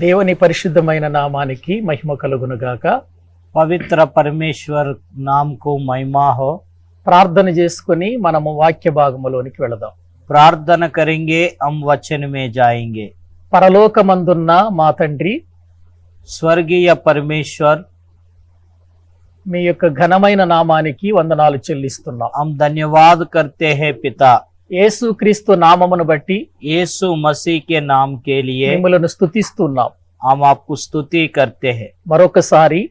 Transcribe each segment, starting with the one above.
దేవుని పరిశుద్ధమైన నామానికి మహిమ కలుగునుగాక. పవిత్ర పరమేశ్వర్ నామ్ కు మహిమా హో. ప్రార్థన చేసుకుని మనము వాక్య భాగములోనికి వెళదాం. ప్రార్థన కరెంగే హమ్ వచన్ మే జాయేంగే. పరలోకమందున్న మా తండ్రి, స్వర్గీయ పరమేశ్వర్, మీ యొక్క ఘనమైన నామానికి వందనాలు చెల్లిస్తున్నాం. హమ్ ధన్యవాद करते हैं पिता. యేసు క్రీస్తు నామమును బట్టి यीशु मसीह के नाम के लिए మిమ్మలను స్తుతిస్తున్నాం. हम आपको स्तुति करते हैं. మరొకసారి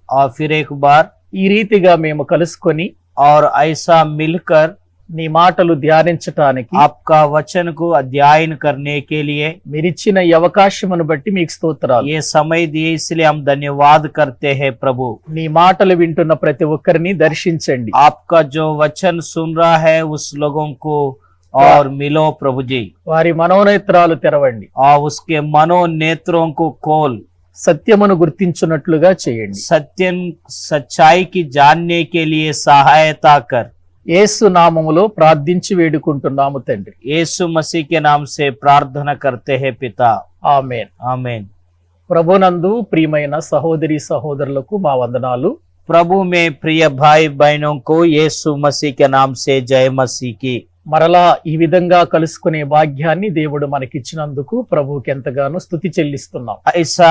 और फिर एक बार ఈ రీతిగా మేము కలుసుకొని और ऐसा मिलकर నీ మాటలు ధ్యానించటానికి आपका वचन को अध्ययन करने के लिए మీరిచ్చిన ఈ అవకాశమును బట్టి మీకు స్తోత్రాలు. ये समय दिए, इसलिए हम धन्यवाद करते हैं प्रभु. నీ మాటలు వింటున్న ప్రతి ఒక్కరిని దర్శించండి. आपका जो वचन सुन रहा है उस लोगों को और मिलो प्रभु जी. వారి మనోనేత్రాలు తెరవండి. और उसके मनोनेत्रों को खोल. సత్యమును గుర్తించున్నట్లుగా చేయండి. सत्यन सच्चाई की जानने के लिए सहायता कर. యేసు నామములో ప్రార్థించి వేడుకుంటున్నాము తండ్రి. यीशु मसीह के नाम से प्रार्थना करते हैं पिता. ఆమేన్. आमीन. ప్రభునందు ప్రియమైన సహోదరి సహోదరులకు మా వందనాలు. प्रभु में प्रिय भाई बहनों को यीशु मसीह के नाम से जय मसीह की. మరలా ఈ విధంగా కలుసుకునే భాగ్యాన్ని దేవుడు మనకిచ్చినందుకు ప్రభువుకి ఎంతగానో స్తుతి చెల్లిస్తున్నాం. ऐसा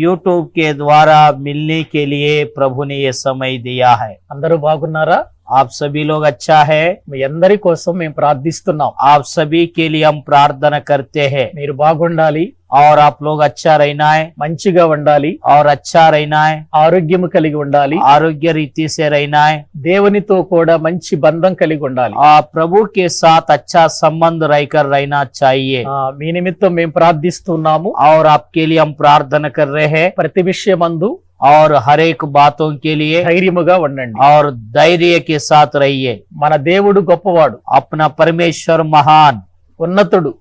यूट्यूब के द्वारा मिलने के लिए प्रभु ने ये समय दिया है. అందరూ బాగున్నారా? आप सभी लोग अच्छा है. మీ అందరి కోసం మేము ప్రార్థిస్తున్నాం. आप सभी के लिए हम प्रार्थना करते हैं. మీరు బాగుండాలి, और आप लोग अच्छा रहना है, మంచిగా ఉండాలి, और अच्छा रहना है, ఆరోగ్యము కలిగి ఉండాలి, आरोग्य रीति से रहना है, దేవునితో కూడా మంచి బంధం కలిగి ఉండాలి. प्रभु के साथ अच्छा संबंध रहकर रहना चाहिए. మీ నిమిత్తం మేము ప్రార్థిస్తున్నాము. और आपके लिए हम प्रार्थना कर रहे हैं. ప్రతి విషయమందు और हर एक बातों के लिए ధైర్యముగా ఉండండి. और धैर्य के साथ रहिए. మన దేవుడు గొప్పవాడు, अपना परमेश्वर महान ఉన్నతుడు.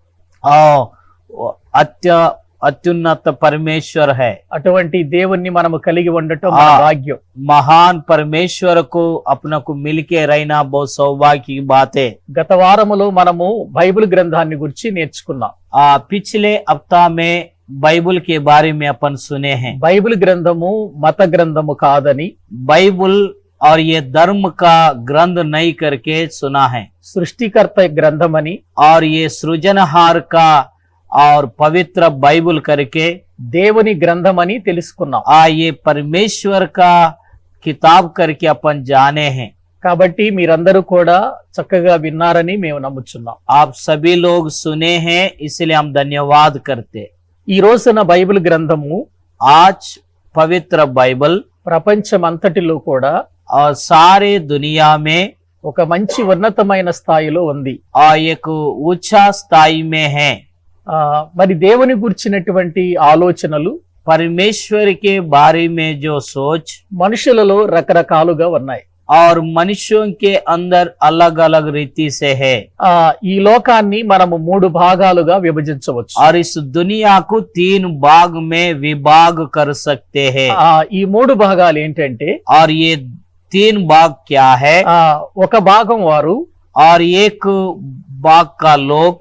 और अत्युन्नत परमेश्वर है. అటువంటి దేవుణ్ణి మనము కలిగి ఉండటం మన భాగ్యం. महान परमेश्वर को अपना को मिलके रहना बहुत सौभाग्य की बात है. గత వారములో మనము బైబిల్ గ్రంథాన్ని గురించి నేర్చుకున్నాం. पिछले हफ्ता में बाइबल के बारे में अपन सुने हैं. బైబిల్ గ్రంథము మత గ్రంథము కాదని, बाइबल और ये धर्म का ग्रंथ नहीं करके सुना है. సృష్టికర్త గ్రంథమని, और ये सृजनहार का और पवित्र बाइबल करके దేవుని గ్రంథమని తెలుసుకున్నాం. ये परमेश्वर का किताब करके अपन जाने हैं. కాబట్టి మీరందరూ కూడా చక్కగా విన్నారని మేము నమ్ముచున్నాం. आप सभी लोग सुने हैं, इसलिए हम धन्यवाद करते. ఈ రోజున బైబిల్ గ్రంథము आज पवित्र बाइबल ప్రపంచమంతటిలో కూడా और सारे दुनिया में ఒక మంచి ఉన్నతమైన స్థాయిలో ఉంది. एक ऊंचा स्थाई में है. మరి దేవుని గురించినటువంటి ఆలోచనలు, परमेश्वर के बारे में जो सोच మనుషులలో రకరకాలుగా ఉన్నాయి. और मनुष्यों के अंदर अलग अलग रीति से है. ఈ లోకాన్ని మనము 3 భాగాలుగా విభజించవచ్చు. और इस दुनिया को 3 भाग में विभाग कर सकते हैं. ఈ 3 భాగాలు ఏంటంటే, और ये 3 भाग क्या है? ఒక భాగం వారు और एक भाग का लोग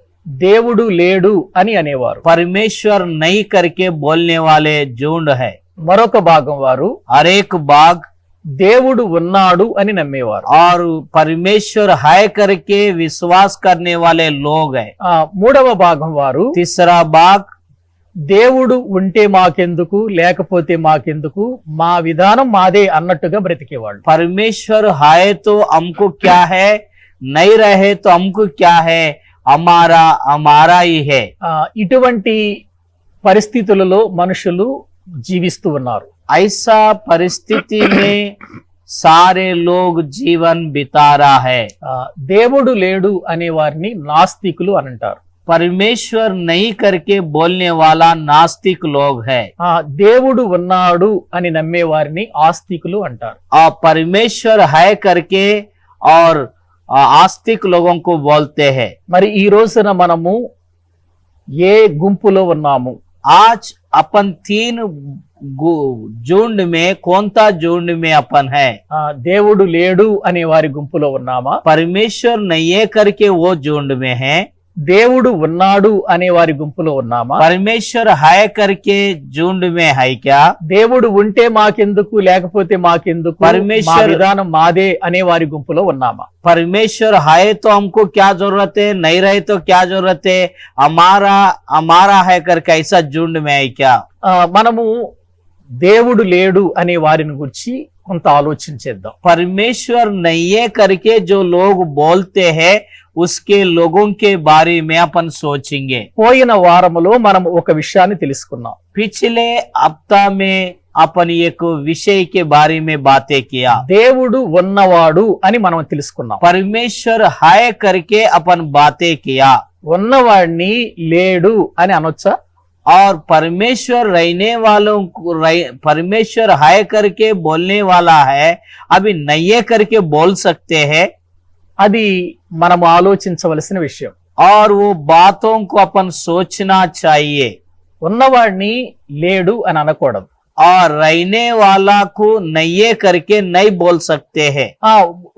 దేవుడు లేడు అని అనేవారు. परमेश्वर नहीं करके बोलने वाले झुंड है. మరొక భాగం వారు और एक भाग దేవుడు ఉన్నాడు అని నమ్మేవారు. और परमेश्वर है करके विश्वास करने वाले लोग हैं. మూడవ భాగం వారు तीसरा भाग దేవుడు ఉంటే మాకెందుకు, లేకపోతే మాకెందుకు, మా విధానం మాదే అన్నట్టుగా బ్రతికేవాళ్ళు. परमेश्वर है तो हमको क्या है, नहीं रहे तो हमको क्या है, हमारा हमारा ही है. ఇటువంటి పరిస్థితులలో మనుషులు జీవిస్తూ ఉన్నారు. ऐसा परिस्थिति में सारे लोग जीवन बिता रहा है. దేవుడు లేడు అనే వారిని నాస్తికులు అని అంటారు. परमेश्वर नहीं करके बोलने वाला नास्तिक लोग है. దేవుడు ఉన్నాడు అని నమ్మే వారిని ఆస్తికులు అంటారు. परमेश्वर है करके और आस्तिक लोगों को बोलते हैं. మరి ఈ రోజున మనము ఏ గుంపులో ఉన్నాము? आज अपन 3 झुंड में कौनता झुंड में अपन है? దేవుడు లేడు అనే వారి గుంపులో ఉన్నామా? परमेश्वर नहीं है करके वो झुंड में है. దేవుడు ఉన్నాడు అనే వారి గుంపులో ఉన్నామా? परमेश्वर है करके झुंड में है क्या? దేవుడు ఉంటే మాకెందుకు లేకపోతే మాకెందుకు, మా పరమేశ్వర్ విధానం మాదే అనే వారి గుంపులో ఉన్నామా? परमेश्वर है तो हमको क्या जरूरत है, नहीं रहे तो क्या जरूरत है, हमारा हमारा है करके ऐसा झुंड में है क्या? మనము దేవుడు లేడు అనే వారిని గురించి కొంత ఆలోచించేద్దాం. परमेश्वर नहीं है करके जो लोग बोलते हैं उसके लोगों के बारे में अपन सोचेंगे. పోయిన వారములో మనం ఒక విషయాన్ని తెలుసుకున్నాం. पिछले हफ्ता में अपन एक विषय के बारे में बातें किया. దేవుడు ఉన్నవాడు అని మనం తెలుసుకున్నాం. परमेश्वर है करके अपन बातें किया. ఉన్నవాడిని లేడు అని అనొచ్చా? और परमेश्वर रहने वालों को परमेश्वर है करके बोलने वाला है, अभी नहीं है करके बोल सकते हैं. అది మనం ఆలోచించవలసిన విషయం. और वो बातों को अपन सोचना चाहिए. ఉన్నవాడిని లేడు అని అనకూడదు. और रहने वाला को नहीं है करके नहीं बोल सकते हैं.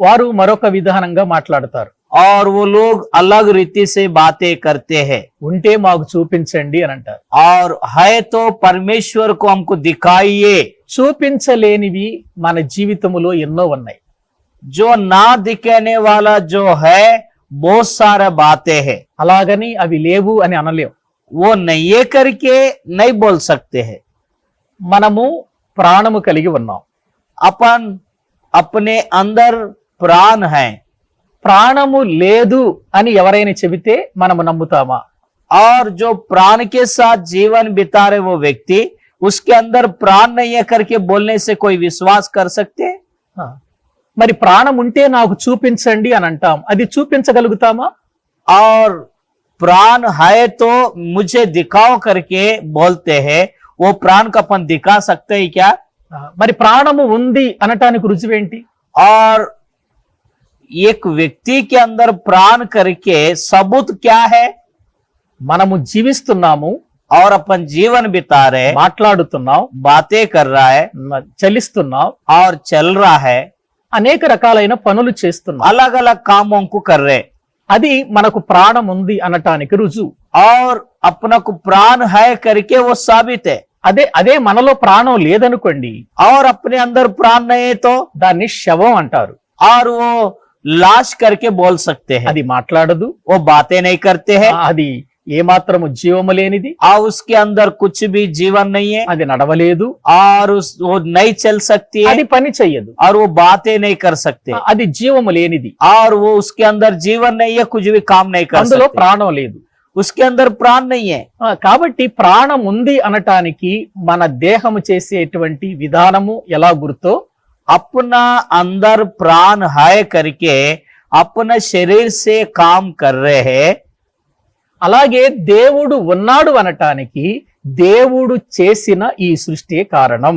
వారు మరొక విధానంగా మాట్లాడతారు. और वो लोग अलग रीति से बातें करते हैं. ఉంటే మాకు చూపించండి అని అంటారు. और है तो परमेश्वर को हमको दिखाइए. చూపించలేనివి మన జీవితములో ఎన్నో ఉన్నాయి. जो ना दिखाने वाला जो है बहुत सारा बातें हैं. అలాగని అవి లేవు అని అనలేం. वो नहीं है करके नहीं बोल सकते हैं. మనము ప్రాణము కలిగి ఉన్నాం. अपन अपने अंदर प्राण है. ప్రాణము లేదు అని ఎవరైనా చెబితే మనము నమ్ముతామా? और जो प्राण के साथ जीवन बिता रहे वो व्यक्ति उसके अंदर प्राण नहीं है करके बोलने से कोई विश्वास कर सकते हैं? మరి ప్రాణం ఉంటే నాకు చూపించండి అని అంటాం. అది చూపించగలుగుతామా? और प्राण है तो मुझे दिखाओ करके बोलते हैं, वो प्राण को अपन दिखा सकते हैं क्या? మరి ప్రాణము ఉంది అనటానికి రుజువేంటి? और एक व्यक्ति के अंदर प्राण करके सबूत क्या है? మనము జీవిస్తున్నాము, और अपन जीवन बिता रहे, మాట్లాడుతున్నాం, बातें कर रहा है చలిస్తున్నాం, और चल रहा है, అనేక రకాలైన పనులు చేస్తున్నాం. अलग अलग कामों को कर रहे. అది మనకు ప్రాణం ఉంది అనటానికి రుజువు. और अपना को प्राण है करके वो साबित है. అదే మనలో ప్రాణం లేదనుకోండి, और अपने अंदर प्राण नहीं है तो దాన్ని శవం అంటారు. और वो लाश करके बोल सकते हैं. అది మాట్లాడదు, वो बातें नहीं करते हैं. అది ఏమాత్రము జీవము లేనిది, और उसके अंदर कुछ भी जीवन नहीं है. అది నడవలేదు, और वो नहीं चल सकती है. అది పని చెయ్యదు, और वो बातें नहीं कर सकते. అది జీవము లేనిది, और वो उसके अंदर जीवन नहीं है, कुछ भी काम नहीं कर అందులో सकते. ప్రాణం లేదు. उसके अंदर प्राण नहीं है. కాబట్టి ప్రాణం ఉంది అనటానికి మన దేహము చేసేటువంటి విధానము ఎలా గుర్తో, अपना अंदर प्राण है करके अपना शरीर से काम कर रहे हैं. అలాగే దేవుడు ఉన్నాడు అనటానికి దేవుడు చేసిన ఈ సృష్టి కారణం.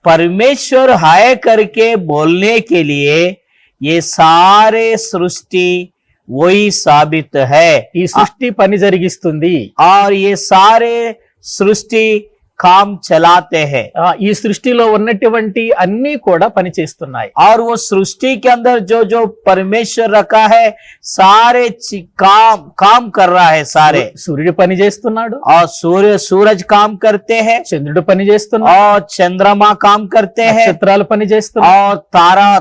परमेश्वर है करके बोलने के लिए ये सारे सृष्टि वही साबित है. ఈ సృష్టి పని జరిగిస్తుంది, और ये सारे सृष्टि काम चलाते हैं. ఈ సృష్టిలో ఉన్నటువంటి అన్ని కూడా పని చేస్తున్నాయి. और वो सृष्टि के अंदर जो जो परमेश्वर रखा है सारे काम कर रहा है सारे. సూర్యుడు పని చేస్తున్నాడు, और सूरज काम करते हैं, చంద్రుడు పని చేస్తున్నాడు, और चंद्रमा काम करते हैं, నక్షత్రాలు పని చేస్తున్నాయి, और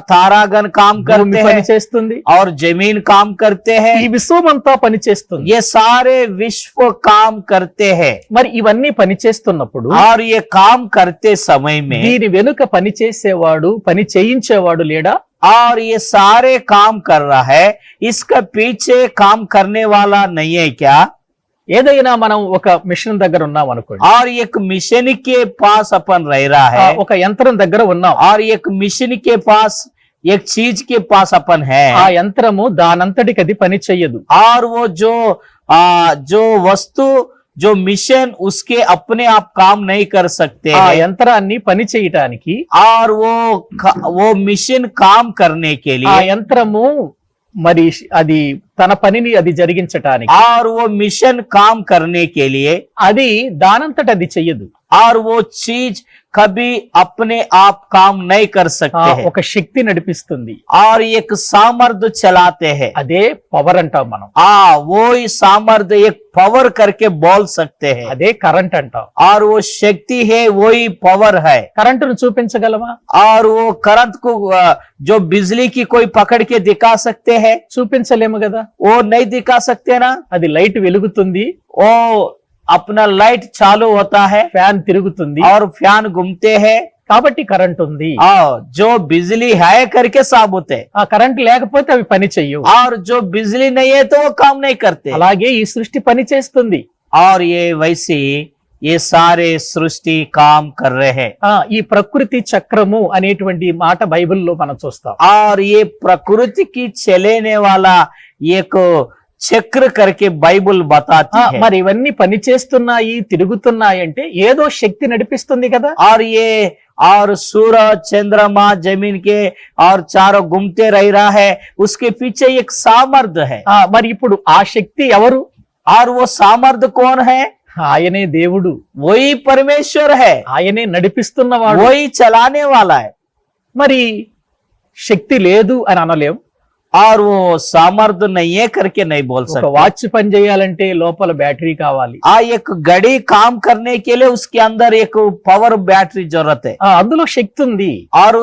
तारागण काम భూమి करते పని हैं, చేస్తుంది, और जमीन काम करते हैं. ఈ విశ్వం అంతా పని చేస్తుంది. ये सारे विश्व काम करते हैं. మరి ఇవన్నీ పని చేస్తున్నప్పుడు और ये काम करते समय में దీని వెనుక పని చేసేవాడు, పని చేయించేవాడు లేడా? और ये सारे काम कर रहा है, इसका पीछे काम करने वाला नहीं है क्या? ఏదైనా మనం ఒక మిషన్ దగ్గర ఉన్నాం అనుకోండి, और एक मिशन के पास अपन रह रहा है, ఒక యంత్రం దగ్గర ఉన్నాం, और एक मिशन के पास एक चीज के पास अपन है, ఆ యంత్రము దానంతటికి అది పని చెయ్యదు. और वो जो वस्तु जो मिशन उसके अपने आप काम नहीं कर सकते ఆ हैं. యంత్రాన్ని పని చేయటానికి और वो मिशन काम करने के ఆ लिए, యంత్రము మరి అది తన పనిని అది జరిగించటానికి और वो मिशन काम करने के लिए, అది దానంతట అది చెయ్యదు. और वो चीज कभी अपने आप काम नहीं कर सकते हैं ఒక శక్తి నడిపిస్తుంది. और एक सामर्थ्य चलाते हैं అదే పవర్ అంటాం మనం. वो ही सामर्थ्य एक पावर करके बोल सकते हैं అదే కరెంట్ అంటాం. और वो शक्ति है वो ही पावर है కరెంటును చూపించగలమా? और वो करंट को जो बिजली की कोई पकड़ के दिखा सकते हैं చూపించలేము కదా. वो नहीं दिखा सकते ना అది లైట్ వెలుగుతుంది, वो अपना लाइट चालू होता है ఫ్యాన్ తిరుగుతుంది, और फैन घूमते हैं కాబట్టి కరెంట్ ఉంది. जो बिजली है करके साबुत है ఆ కరెంట్ లేకపోతే అవి పని చెయ్యవు. और जो बिजली नहीं है तो वो काम नहीं करते అలాగే ఈ సృష్టి పని చేస్తుంది. और ये वैसे ये सारे सृष्टि काम कर रहे हैं ఈ ప్రకృతి చక్రము అనేటువంటి మాట బైబిల్లో మనం చూస్తాం. और ये प्रकृति की चलेने वाला एक చక్ర करके బైబుల్ बताती है మరి ఇవన్నీ పని చేస్తున్నాయి, తిరుగుతున్నాయి అంటే ఏదో శక్తి నడిపిస్తుంది కదా. और ये और सूरज चंद्रमा जमीन के और चारों घूमते रह रहा है उसके पीछे एक सामर्थ्य है మరి ఇప్పుడు ఆ శక్తి ఎవరు? और वो सामर्थ्य कौन है ఆయనే దేవుడు, वही परमेश्वर है ఆయనే నడిపిస్తున్నవాడు. वही चलाने वाला है మరి శక్తి లేదు అని అనలేం. और वो सामर्थ्य नहीं है करके नहीं बोल ఒక सकते వాచ్ పని చేయాలంటే లోపల బ్యాటరీ కావాలి. एक घड़ी काम करने के लिए उसके अंदर एक पावर बैटरी जरूरत है అందులో శక్తి ఉంది. और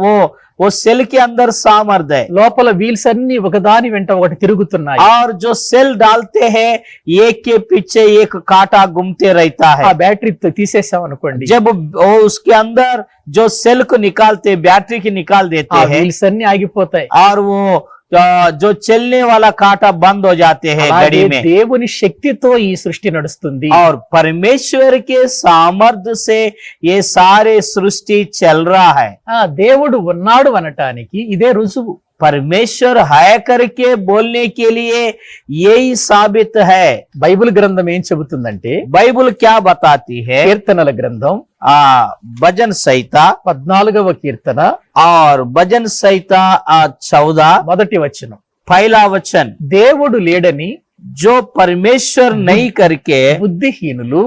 वो सेल के अंदर सामर्थ्य है లోపల వీల్స్ అన్ని ఒకదాని వెంట ఒకటి తిరుగుతున్నాయి. और जो सेल डालते हैं एक के पीछे एक कांटा घूमते रहता ఆ है బ్యాటరీ తీసేసాం అనుకోండి, जब वो उसके अंदर जो सेल को निकालते बैटरी की निकाल ఆ देते हैं వీల్స్ అన్ని ఆగిపోతాయి. और वो जो चलने वाला कांटा बंद हो जाते हैं అలాగే घड़ी में దేవుని శక్తితో ఈ సృష్టి నడుస్తుంది. और परमेश्वर के सामर्थ्य से ये सारे सृष्टि चल रहा है దేవుడు ఉన్నాడు అనటానికి ఇదే రుజువు. परमेश्वर है करके बोलने के लिए यही साबित है బైబిల్ గ్రంథం ఏం చెబుతుందంటే, बाइबल क्या बताती है కీర్తనల గ్రంథం भजन संहिता 14వ కీర్తన और भजन संहिता 14 మొదటి వచనం, पहला वचन దేవుడు లేడని जो परमेश्वर नहीं करके బుద్ధిహీనులు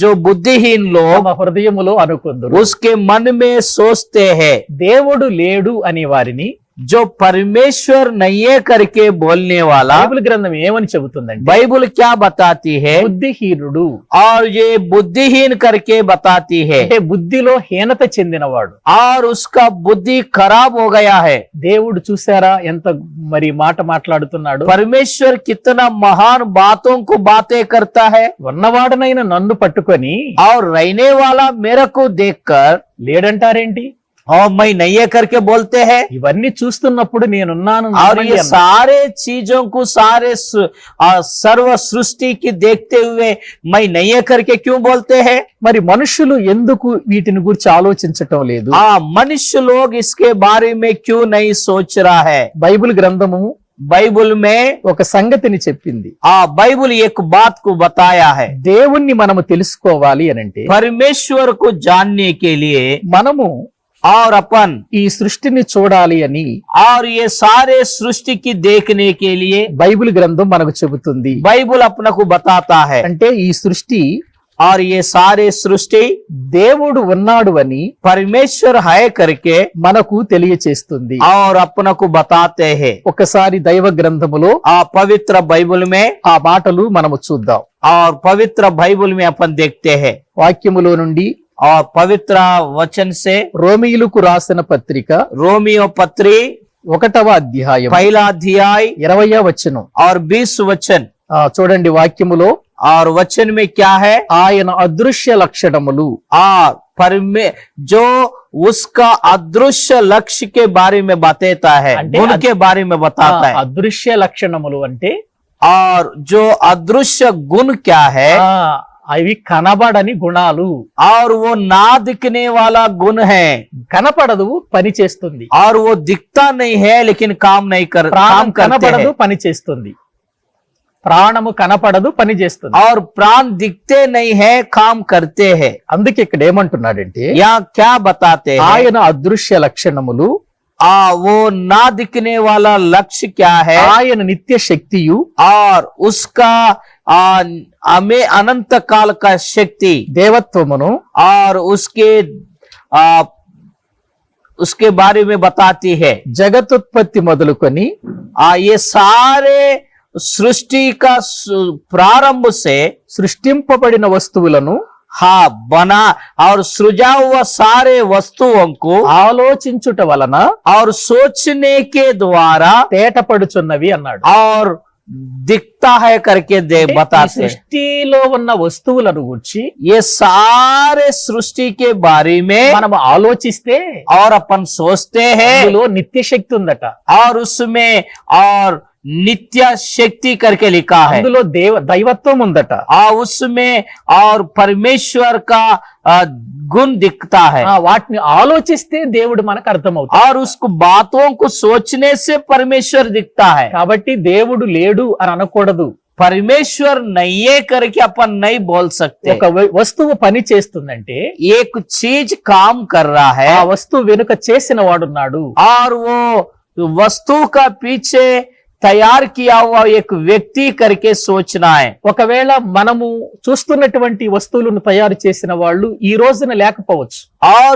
जो बुद्धिहीन लोग తమ హృదయములో అనుకొందురు. उसके मन में सोचते हैं దేవుడు లేడు అని వారిని जो परमेश्वर नहीं है करके बोलने वाला బైబిల్ గ్రంథం ఏమని చెబుతుందంటే, बाइबल क्या बताती है బుద్ధిహీనుడు और ये बुद्धिहीन करके बताती है అంటే బుద్ధిలో హీనత చెందినవాడు. और उसका बुद्धि खराब हो गया है దేవుడు చూసారా ఎంత మరి మాట మాట్లాడుతున్నాడు. परमेश्वर कितना महान बातों को बातें करता है ఉన్నవాడనైన నన్ను పట్టుకొని और रहने वाला मेरे को देखकर లేడంటారేంటి? और मैं नहीं है करके बोलते हैं ఇవన్నీ చూస్తున్నప్పుడు నేనున్నాను और నమ్మండి ये అన్నాడు. सारे चीजों को सारे सर्व सृष्टि की देखते हुए मैं नहीं है करके क्यों बोलते हैं మరి మనుషులు ఎందుకు వీటిని గురించి ఆలోచించటం లేదు? मनुष्य लोग इसके बारे में क्यों नहीं सोच रहा है బైబిల్ గ్రంథము बाइबल में ఒక సంగతిని చెప్పింది. बाइबल एक बात को बताया है దేవుణ్ణి మనము తెలుసుకోవాలి అనంటే परमेश्वर को जानने के लिए మనము और अपन ఈ సృష్టిని చూడాలి అని और ये सारे सृष्टि की देखने के लिए బైబిల్ గ్రంథం మనకు చెబుతుంది. बाइबल अपने को बताता है అంటే ఈ సృష్టి और ये सारे सृष्टि దేవుడు ఉన్నాడు అని परमेश्वर है करके మనకు తెలియచేస్తుంది. और अपने को बताते हैं ఒకసారి దైవ గ్రంథములో पवित्र बाइबल में ఆ మాటలు మనము చూద్దాం. और पवित्र बाइबल में अपन देखते हैं వాక్యములో నుండి और पवित्र वचन से రోమీయులకు రాసిన పత్రిక रोमियो पत्री 1వ అధ్యాయం पहला अध्याय 20వ వచనం. और 20 वचन చూడండి వాక్యములో, और वचन में क्या है ఆయన అదృశ్య లక్షణములు जो उसका अदृश्य लक्ष्य के बारे में बताता है అంటే गुण के बारे में बताता है అదృశ్య లక్షణములు అంటే और जो अदृश्य गुण क्या है అవి కనబడని గుణాలు. और वो ना दिखने वाला गुण है కనపడదు, పని చేస్తుంది. और वो दिखता नहीं है लेकिन काम नहीं कर ప్రాణం काम करते కనపడదు, हैं పని చేస్తుంది. ప్రాణము కనపడదు, పని చేస్తుంది. और प्राण दिखते नहीं है काम करते हैं అందుకే ఇక్కడ ఏమంటున్నాడంటే, यहाँ क्या बताते हैं ఆయన అదృశ్య లక్షణములు वो ना दिखने वाला लक्ष्य क्या है ఆయన నిత్య శక్తియు और उसका हमें अनंत काल का शक्ति దేవత్వమును और उसके बारे में बताती है। జగతుత్పత్తి మొదలుకొని ये सारे सृष्टि का प्रारंभ से సృష్టింపబడిన వస్తువులను हाँ बना और सृजा हुआ सारे वस्तुओं को ఆలోచించుట వలన और सोचने के द्वारा తేటపడుచున్నవి అన్నాడు. और दिखता है करके दे ఈ बताते हैं। సృష్టిలో ఉన్న వస్తువులను గురించి ये सारे सृष्टि के बारे में మనం ఆలోచిస్తే और अपन सोचते हैं అందులో నిత్య శక్తి ఉందట. और उसमें और नित्य शक्ति करके लिखा है అందులో దైవత్వం ఉందట. उसमें और परमेश्वर का गुण दिखता है వాటిని ఆలోచిస్తే దేవుడు మనకు అర్థమవుతాడు. और उसको बातों को सोचने से परमेश्वर दिखता है। కాబట్టి దేవుడు లేడు అని అనకూడదు. परमेश्वर नहीं है करके अपन नहीं बोल सकते। ఒక వస్తువు పని చేస్తుందంటే एक चीज काम कर रहा है ఆ వస్తువు వెనుక చేసిన వాడున్నాడు. और वो वस्तु का पीछे तैयार किया हुआ एक व्यक्ति करके सोचना है। ఒకవేళ మనము చూస్తున్నటువంటి వస్తువులను తయారు చేసిన వాళ్ళు ఈ రోజున లేకపోవచ్చు. और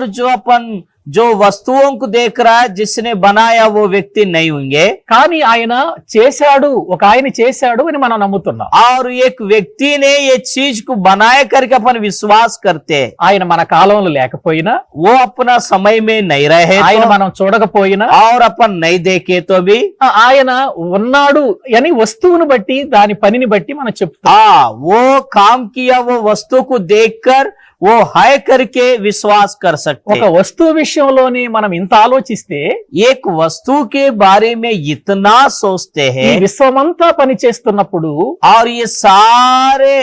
जो वस्तुओं को देख रहा है जिसने बनाया वो व्यक्ति नहीं होंगे, కానీ ఆయన చేశాడు, ఒక ఆయన చేశాడు అని మనం నమ్ముతున్నాం. और एक व्यक्ति ने ये चीज को बनाया करके अपन विश्वास करते हैं। ఆయన మన కాలంలో లేకపోయినా, वो अपना समय में नहीं रहे ఆయన तो, మనం చూడకపోయినా, और अपन नहीं देखे तो भी ఆయన ఉన్నాడు అని వస్తువును బట్టి దాని పనిని బట్టి మనం చెప్తాం. वो काम किया वो वस्तु को देखकर वो है करके विश्वास कर सकते ఒక हैं। వస్తువు విషయంలోనే మనం ఇంత ఆలోచిస్తే एक वस्तु के बारे में इतना सोचते ఈ हैं విశ్వమంతా పని చేస్తున్నప్పుడు और ये सारे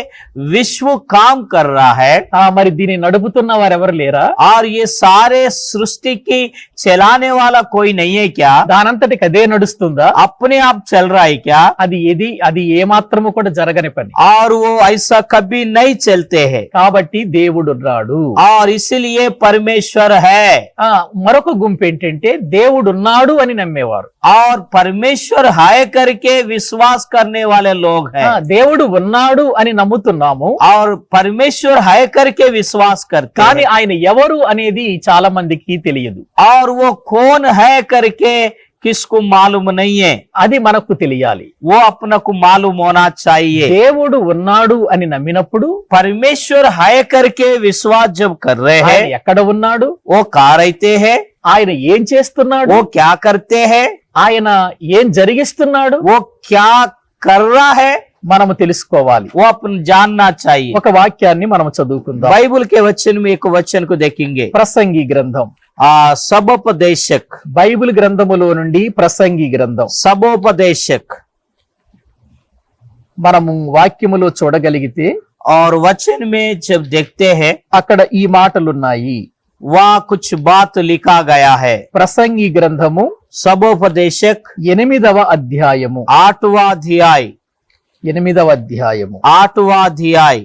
विश्व काम कर रहा है మరి దీన్ని నడుపుతున్న వారెవరు లేరా? और ये सारे सृष्टि की चलाने वाला कोई नहीं है क्या? దానంతటికి అదే నడుస్తుందా? अपने आप चल रहा है क्या? అది ఏ మాత్రము కూడా జరగని పని. और वो ऐसा कभी नहीं चलते हैं కాబట్టి దేవుడు ఉన్నాడు. और इसलिए परमेश्वर है। మరొక గుంపు ఏంటంటే దేవుడు ఉన్నాడు అని నమ్మేవారు. और परमेश्वर है करके विश्वास करने वाले लोग हैं। దేవుడు ఉన్నాడు అని నమ్ముతున్నాము, और परमेश्वर है करके विश्वास करते కానీ हैं। ఆయన ఎవరు అనేది చాలా మందికి తెలియదు. और वो कौन है करके किसको मालूम नहीं है, అది మనకు తెలియాలి. वो अपने को मालूम होना चाहिए। దేవుడు ఉన్నాడు అని నమ్మినప్పుడు परमेश्वर है करके विश्वास जब कर रहे ఆయన हैं, ఎక్కడ ఉన్నాడు, वो कहाँ रहते हैं, ఆయన ఏం చేస్తున్నాడు, वो क्या करते हैं, ఆయన ఏం జరిగిస్తున్నాడు, वो क्या कर रहा है, మనము తెలుసుకోవాలి. वो अपन जानना चाहिए। ఒక వాక్యాన్ని మనం చదువుకుందాం. बाइबल के वचन में एक वचन को देखेंगे। ప్రసంగి గ్రంథం, सबोपदेशक, బైబిల్ గ్రంథములో నుండి ప్రసంగి గ్రంథం सबोपदेशक మనము వాక్యములో చూడగలిగితే और वचन में जब देखते हैं అక్కడ ఈ మాటలున్నాయి. वहाँ कुछ बात लिखा गया है। ప్రసంగి గ్రంథము सबोपदेशक 8వ అధ్యాయము 8वां अध्याय 8వ అధ్యాయము 8वां अध्याय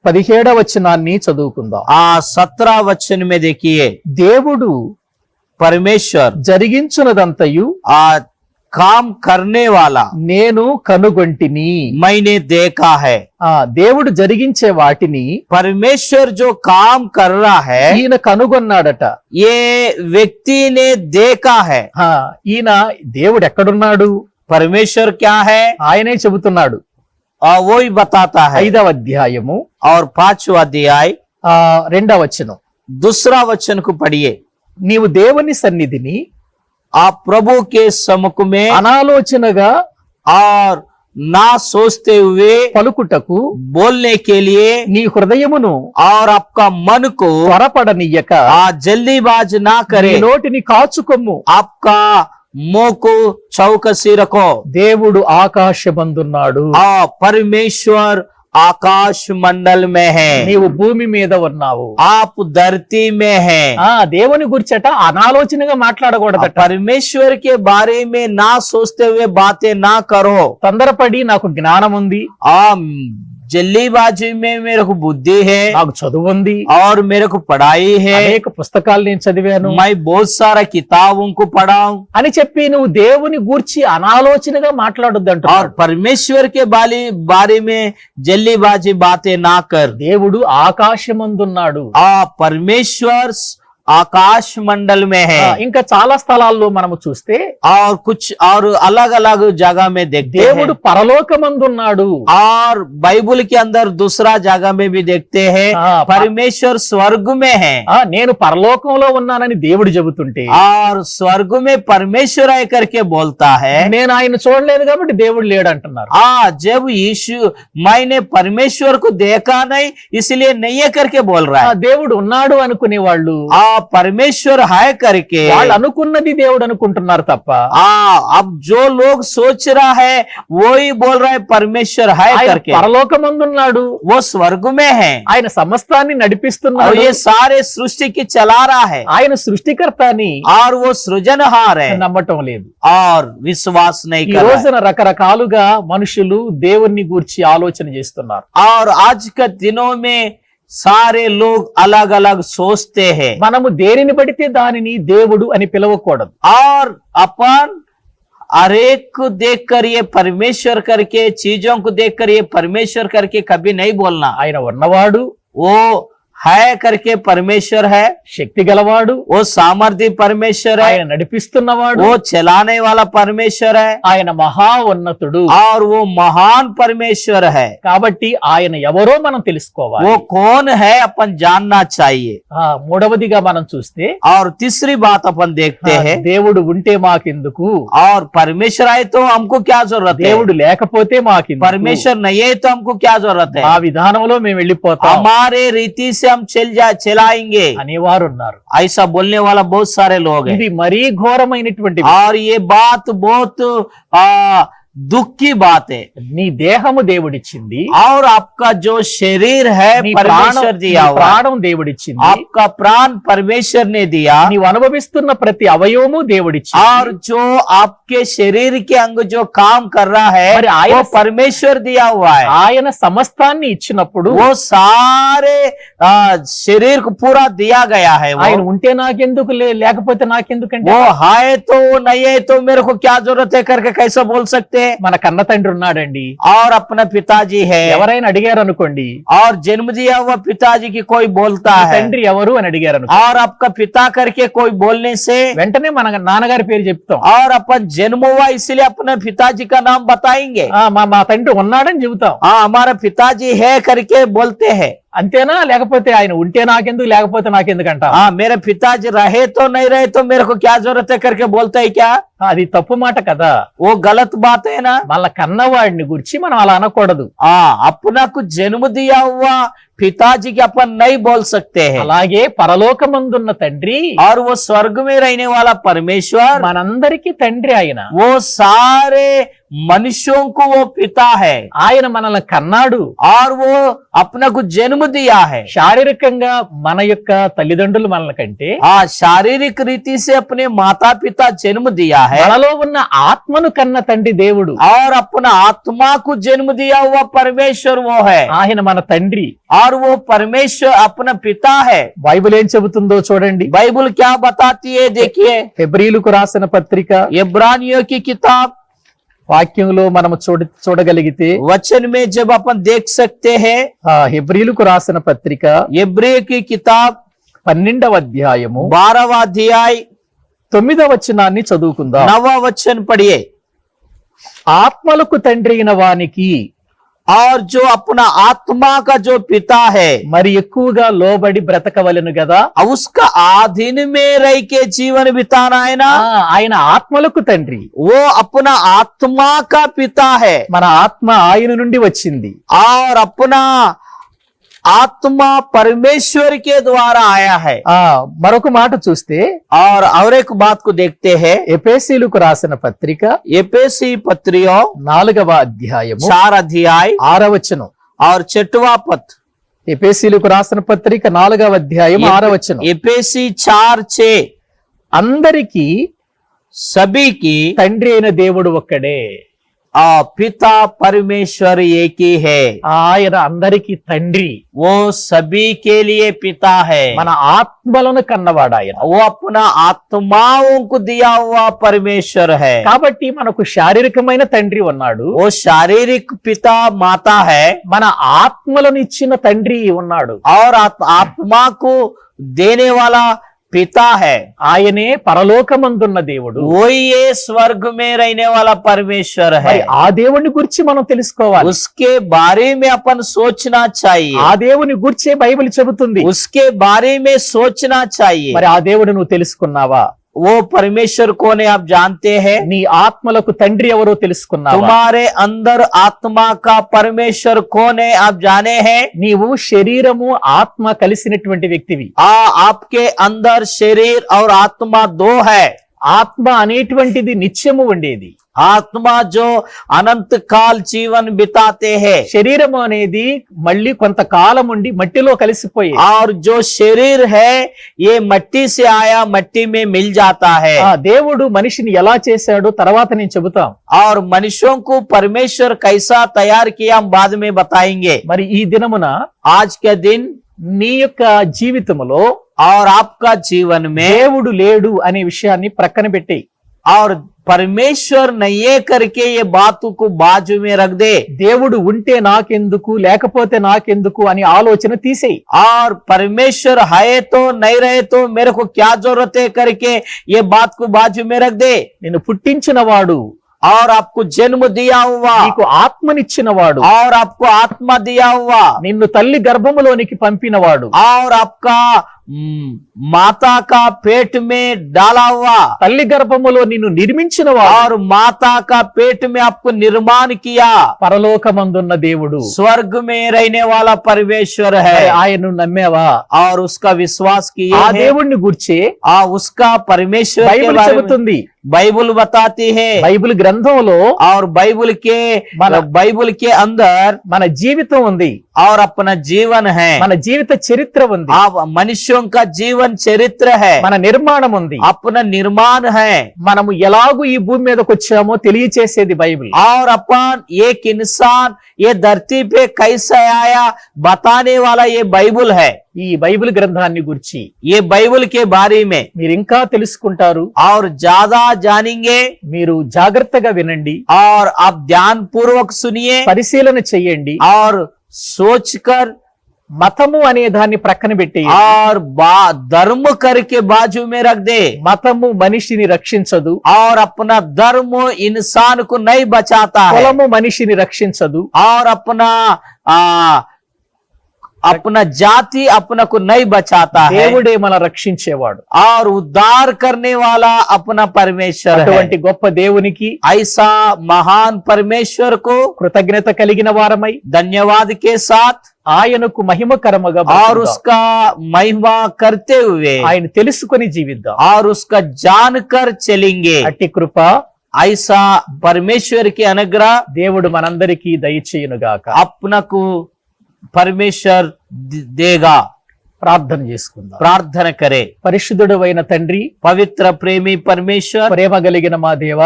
17వ వచనాన్ని చదువుకుందాం. 17 वचन में देखिए, దేవుడు परमेश्वर జరిగించునదంతయు काम करने वाला నేను కనుగొంటిని. मैंने देखा है। దేవుడు జరిగించే వాటిని परमेश्वर जो काम कर रहा है ఈయన కనుగొన్నాడట. ये व्यक्ति ने देखा है। ఈయన దేవుడు ఎక్కడున్నాడు, परमेश्वर क्या है ఆయనే చెబుతున్నాడు. वो ही बताता है। 5వ అధ్యాయము और 5वां अध्याय 2వ వచనం, दूसरा वचन को पढ़िए। నీవు దేవుని సన్నిధిని आप प्रभु के सम्मुख में అనాలోచనగా और ना सोचते हुए పలుకుటకు बोलने के लिए నీ హృదయమును और आपका मन को త్వరపడనియ్యక जल्दीबाज ना నీ करे, నోటిని కాచుకొమ్ము. आपका मुंह को चौकसी रखो। దేవుడు ఆకాశమందున్నాడు, परमेश्वर आकाश मंडल में है, నీవు భూమి మీద ఉన్నావు. आप धरती में है। దేవుని గురించట అనాలోచనగా మాట్లాడకూడదట. परमेश्वर के बारे में ना सोचते हुए बातें ना करो। తొందరపడి నాకు జ్ఞానం ఉంది, जल्दीबाजी में मेरे को बुद्धि है నాకు చదువు ఉంది, और मेरे को पढ़ाई है, అనేక పుస్తకాలు నేను చదివాను मैं बहुत सारा किताबों को पढ़ा हूं, అని చెప్పి నువ్వు దేవుని గూర్చి అనాలోచనగా మాట్లాడొద్దు और అంటున్నాడు. परमेश्वर के बारे में जल्दीबाजी बातें ना कर। దేవుడు ఆకాశమందున్నాడు. परमेश्वर आकाश मंडल में है, ఇంకా చాలా స్థలాల్లో మనము చూస్తే और कुछ और अलग अलग जगह में देखते దేవుడు हैं, పరలోకమందున్నాడు. और बाइबल के अंदर दूसरा जगह में भी देखते हैं परमेश्वर स्वर्ग में है, నేను పరలోకంలో ఉన్నానని దేవుడు చెబుతుంటే और स्वर्ग में परमेश्वर आए करके बोलता है। నేను ఆయన చూడలేదు కాబట్టి దేవుడు లేడు అంటున్నారు. जब यीशु मैंने परमेश्वर को देखा नहीं इसलिए नहीं है करके बोल रहा है। దేవుడు ఉన్నాడు అనుకునే వాళ్ళు परमेश्वर है करके వాళ్ళు అనుకున్నది దేవుడు అనుకుంటున్నారు తప్ప अब जो लोग सोच रहा है वो ही बोल रहा है परमेश्वर है ఆయన करके। పరలోకమందున్నాడు, वो स्वर्ग में है ఆయన సమస్తాన్ని और నడిపిస్తున్నాడు, ये सारे सृष्टि की चला रहा है, ఆయన సృష్టికర్త అని और वो सृजनहार है నమ్మటం లేదు. और विश्वास नहीं ఈ कर रहा है। రోజున రకరకాలుగా మనుషులు దేవుణ్ణి గూర్చి ఆలోచన చేస్తున్నారు. और आज के दिनों में सारे लोग अलग अलग सोचते हैं, మనము దేనిని పడితే దానిని దేవుడు అని పిలవకూడదు. और अपन हर एक को देख कर ये परमेश्वर करके, चीजों को देख कर ये परमेश्वर करके कभी नहीं बोलना। ఆయన ఉన్నవాడు, वो है करके परमेश्वर है, శక్తి గలవాడు, वो सामर्थ्य परमेश्वर है, ఆయన నడిపిస్తున్నవాడు, वो चलाने वाला परमेश्वर है, ఆయన మహా ఉన్నతుడు. और वो महान परमेश्वर है। కాబట్టి ఆయన ఎవరో మనం తెలుసుకోవాలి. वो कौन है अपन जानना चाहिए। మూడవదిగా మనం చూస్తే और तीसरी बात अपन देखते हैं, దేవుడు ఉంటే మాకెందుకు, और परमेश्वर आए तो हमको क्या जरूरत है, దేవుడు లేకపోతే మాకెందుకు, परमेश्वर नहीं है तो हमको क्या जरूरत మా है, విధానంలో మేము వెళ్ళిపోతాం हमारे रीति से हम चलाएंगे। అనేవారు ఉన్నారు. ऐसा बोलने वाला बहुत सारे लोग हैं, ఇది మరీ ఘోరమైనటువంటి और ये बात बहुत दुख की बात है। నీ దేహము దేవుడిచ్చింది, और आपका जो शरीर है నీ परमेश्वर दिया हुआ है, ప్రాణం దేవుడిచ్చింది, आपका प्राण परमेश्वर ने दिया, నీవు అనుభవిస్తున్న ప్రతి అవయవము దేవుడిచ్చింది. और जो आपके शरीर के अंग जो काम कर रहा है మరి ఆయన वो परमेश्वर दिया हुआ है। ఆయన సమస్తాన్ని ఇచ్చినప్పుడు वो सारे शरीर को पूरा दिया गया है। ఆయన ఉంటే నాకెందుకు, లేకపోతే నాకెందుకంటే वो है तो नहीं है तो मेरे को क्या जरूरत है करके कैसे बोल सकते हैं। మన కన్న తండ్రి ఉన్నాడండి, और अपना पिताजी है, ఎవరైనా అడిగారు అనుకోండి, और जन्म दिया हुआ पिताजी की कोई बोलता "మీ है, తండ్రి ఎవరు అని అడిగారు అనుకో, और आपका पिता करके कोई बोलने से వెంటనే మన నాన్నగారి పేరు చెప్తాం. और अपन जन्म हुआ इसलिए अपने पिताजी का नाम बताएंगे। మా తండ్రి ఉన్నాడని చెబుతాం. हमारा पिताजी है करके बोलते हैं। అంతేనా, లేకపోతే ఆయన ఉంటే నాకెందుకు, లేకపోతే నాకెందుకు అంటాం. मेरे पिताजी रहे तो नहीं रहे तो मेरे को क्या जरूरत है करके बोलते है क्या। అది తప్పు మాట కదా. वो गलत बात है ना। మళ్ళా కన్నవాడిని గురించి మనం అలా అనకూడదు. अपना को जन्म दिया हुआ पिताजी के अपन नहीं बोल सकते हैं। అలాగే పరలోకమందున్న తండ్రి, और वो स्वर्ग में रहने वाला परमेश्वर మనందరికీ తండ్రి ఆయన. वो सारे मनुष्यों को वो पिता है, ఆయన మనల్ని కన్నాడు, और वो अपना को जन्म दिया है। శారీరకంగా మన యొక్క తల్లిదండ్రులు మనల కంటే शारीरिक रीति से अपने माता पिता जन्म दिया है, మనలో ఉన్న ఆత్మను కన్న తండ్రి దేవుడు. और अपना आत्मा को जन्म दिया हुआ परमेश्वर वो है, ఆయన మన తండ్రి. और वो परमेश्वर अपना पिता है। బైబిల్ ఏం చెబుతుందో చూడండి. बाइबल क्या बताती है देखिए, హెబ్రీలకు రాసిన పత్రిక इब्रानियों की किताब వాక్యంలో మనం చూడగలిగితే, वचन में जब अपन देख सकते हैं, హెబ్రీలకు రాసిన పత్రిక इब्री की किताब 12వ అధ్యాయము 12वां अध्याय 9వ వచనాన్ని చదువుకుందాం. 9वां वचन पढ़िए। ఆత్మలకు తండ్రి అయిన వానికి और जो अपना आत्मा का जो पिता है మరి ఎక్కువగా లోబడి బ్రతకవలెను కదా. उसका आधीन में रह के जीवन बिताना है ना। ఆయన ఆత్మలకు తండ్రి, वो अपना आत्मा का पिता है, మన ఆత్మ ఆయన నుండి వచ్చింది. और अपना आत्मा परमेश्वर के द्वारा आया है। మరొక మాట చూస్తే, और एक बात को देखते हैं, ఎఫెసీయులకు రాసిన పత్రిక एफेसी पत्रियों 4వ అధ్యాయము 4 अध्याय 6వ వచనం. और 6वां पद। ఎఫెసీయులకు రాసిన పత్రిక 4వ అధ్యాయం 6వ వచనం. एफेसी 4:6 అందరికీ सभी की తండ్రి అయిన దేవుడు ఒక్కడే. पिता परमेश्वर एक ही है, ఆయన అందరికి తండ్రి, वो सभी के लिए पिता है, మన ఆత్మలను కన్నవాడు ఆయన. वो अपना आत्माओं को दिया हुआ परमेश्वर है. కాబట్టి మనకు శారీరకమైన తండ్రి ఉన్నాడు, वो शारीरिक पिता माता है, మన ఆత్మలను ఇచ్చిన తండ్రి ఉన్నాడు. और आत्मा को देने वाला पिता है. ఆయనే పరలోకమందున్న దేవుడు. वही ये स्वर्ग में रहने वाला परमेश्वर है. మరి ఆ దేవుని గురించి మనం తెలుసుకోవాలి. उसके बारे में अपन सोचना चाहिए, ఆ దేవుని గురించే బైబిల్ చెబుతుంది. उसके बारे में सोचना चाहिए. మరి ఆ దేవుడు నువ్వు తెలుసుకున్నావా? वो परमेश्वर कौन है आप जानते हैं? నీ ఆత్మలకు తండ్రి ఎవరో తెలుసుకున్నావా? तुम्हारे अंदर आत्मा का परमेश्वर कौन है आप जाने हैं? నీవు శరీరము ఆత్మ కలిసినటువంటి వ్యక్తివి. आपके अंदर शरीर और आत्मा दो है. ఆత్మ అనేటువంటిది నిత్యము ఉండేది, आत्मा जो अनंत काल जीवन बिताते हैं, శరీరము అనేది మళ్ళీ కొంతకాలం ఉండి మట్టిలో కలిసిపోయి. और जो शरीर है ये मट्टी से आया मट्टी में मिल जाता है. ఆ దేవుడు మనిషిని ఎలా చేశాడో తర్వాత నేను చెబుతాం. और मनुष्यों को परमेश्वर कैसा तैयार किया हम बाद में बताएंगे. మరి ఈ దినమున आज के दिन నీ యొక్క జీవితములో और आपका जीवन में దేవుడు లేడు అనే విషయాన్ని ప్రక్కన పెట్టి, और परमेश्वर नहीं है करके ये बातों को बाजू में रख दे. దేవుడు ఉంటే నాకెందుకు లేకపోతే నాకెందుకు అని ఆలోచన తీసేయి. और परमेश्वर है तो नहीं रहे तो मेरे को क्या जरूरत है करके ये बात को बाजू में रख दे. నిన్ను పుట్టించిన వాడు, और आपको जन्म दिया हुआ, నీకు ఆత్మనిచ్చిన వాడు, और आपको आत्मा दिया हुआ, నిన్ను తల్లి గర్భములోనికి పంపినవాడు, और आपका माता का पेट में डाला हुआ, తల్లి గర్భములో నిన్ను నిర్మించిన వాడు, और माता का पेट में आपको निर्माण किया, పరలోకమందున్న దేవుడు. स्वर्ग में रहने वाला परमेश्वर है. ఆయన్ను నమ్మేవా? और उसका विश्वास किए ఆ हैं. దేవుణ్ణి గుర్చి उसका परमेश्वर के బైబిల్ बारे में చెబుతుంది. बाइबल बताती है. బైబిల్ గ్రంథంలో और बाइबल के अंदर మన జీవితం ఉంది, और अपना जीवन है, మన జీవిత చరిత్ర ఉంది, मनुष्यों का जीवन चरित्र है, మన నిర్మాణం ఉంది, अपना निर्माण है. మనము ఎలాగూ ఈ భూమి మీదకి వచ్చామో తెలియచేసేది బైబిల్. और अपन एक इंसान ये धरती पे कैसे आया बताने वाला ये बाइबल है. ఈ బైబిల్ గ్రంథాన్ని గురించి ये बाइबल के बारे में మీరు ఇంకా తెలుసుకుంటారు. और ज्यादा जानेंगे. మీరు జాగ్రత్తగా వినండి, और आप ध्यान पूर्वक सुनिए పరిశీలన చెయ్యండి. और सोचकर మతము అనే దాన్ని ప్రక్కన పెట్టి, और धर्म करके बाजू में रख दे. మతము మనిషిని రక్షించదు, और अपना धर्म इंसान को नहीं बचाता है. కులము మనిషిని రక్షించదు, और अपना जाति अपना को नहीं बचाता है. దేవుడే మన రక్షించేవాడు. और उद्धार करने वाला अपना परमेश्वर है. అటువంటి గొప్ప దేవునికి ऐसा महान परमेश्वर को కృతజ్ఞత కలిగిన వారమై धन्यवाद के साथ ఆయనకు మహిమకరముగా और బ్రతుకుదాం. उसका महिमा करते हुए ఆయన తెలుసుకొని జీవిద్దాం. और उसका जानकर चलेंगे. అట్టి కృప ऐसा परमेश्वर की अनुग्रह దేవుడు మనందరికీ దయచేయునుగాక. अपना को परमेश्वर देगा. ప్రార్థన చేసుకుందాం. प्रार्थना करे. పరిశుద్ధుడు అయిన తండ్రి, पवित्र प्रेमी परमेश्वर, ప్రేమ కలిగిన మా దేవ,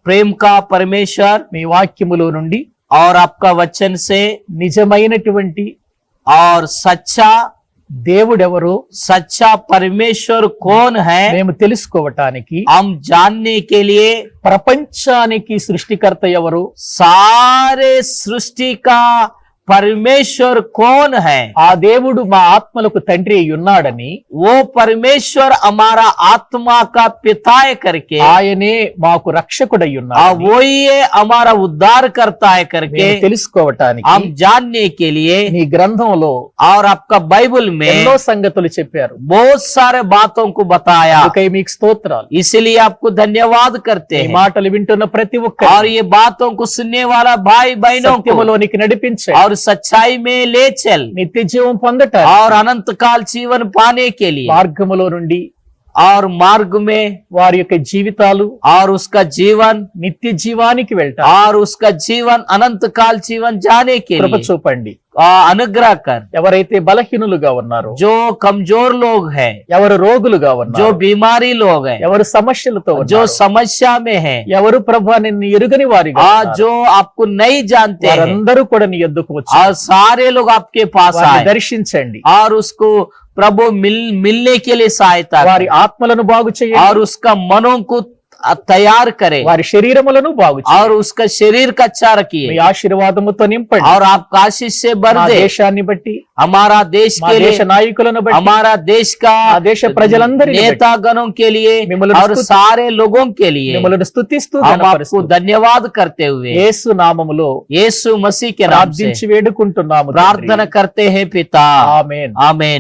प्रेम का परमेश्वर, మీ వాక్యములో నుండి और आपका वचन से నిజమైనటువంటి और सच्चा దేవుడెవరో सच्चा परमेश्वर कौन है మేము తెలుసుకోవటానికి, हम जानने के लिए ప్రపంచానికి సృష్టికర్త ఎవరు, सारे सृष्टि का परमेश्वर कौन है, ఆ దేవుడు మా ఆత్మలకు తండ్రి అయి ఉన్నాడని, वो परमेश्वर हमारा आत्मा का पिता है करके, ఆయనే మాకు రక్షకుడై ఉన్నాడు वही है हमारा उद्धार करता है करके తెలుసుకోవటానికి हम जानने के लिए నీ గ్రంథంలో और आपका बाइबल ఎన్నో में సంగతులు చెప్పారు. बहुत सारे बातों को बताया. అందుకై మీకు స్తోత్రాలు. इसलिए आपको धन्यवाद करते ఈ हैं. మాటలు వింటున్న ప్రతి और ఒక్కరు ये बातों को सुनने वाला भाई बहनों को సత్యములోనికి నడిపించండి. और सच्चाई में ले चल నిత్య జీవం పొందటానికి और अनंत काल जीवन पाने के लिए మార్గములో నుండి और मार्ग में వారి యొక్క జీవితాలు और उसका जीवन నిత్య జీవానికి వెళ్తా और उसका जीवन अनंत काल जीवन जाने के కృప लिए చూపండి. अनुग्रह कर। ఎవరైతే బలహీనులుగా ఉన్నారో, जो कमजोर लोग हैं, ఎవరు రోగులుగా जो ఉన్నారు, बीमारी लोग हैं, ఎవరు సమస్యలతో जो ఉన్నారు, समस्या में हैं, ఎవరు ప్రభు నిన్ను ఎరుగని వారిగా और ఉన్నారు, जो आपको नहीं जानते हैं, వారందరూ కూడా నీ యొద్దకు వచ్చి और सारे लोग आपके पास వారిని आए దర్శించండి, और उसको प्रभु मिलने के लिए सहायता వారి करें, ఆత్మలను బాగు और చేయండి, उसका मनों को तैयार करे, వారి శరీరములను బాగు और చేయండి, उसका शरीर का अच्छा మీ रखिए, ఆశీర్వాదముతో నింపండి, और आपका आशीष से भर మా दे। దేశాన్ని బట్టి, हमारा देश మా के దేశ लिए, నాయకులను బట్టి, हमारा देश का మా దేశ ప్రజలందరిని బట్టి नेता गणों के लिए, మిమ్మల్ని और सारे लोगों के लिए మిమ్మల్ని స్తుతిస్తూ हम आपको ఘనపరుస్తూ धन्यवाद करते हुए యేసు నామములో यीशु मसीह के नाम से ప్రార్థించి వేడుకుంటున్నాము తండ్రి. प्रार्थना करते हैं पिता। ఆమేన్. आमीन।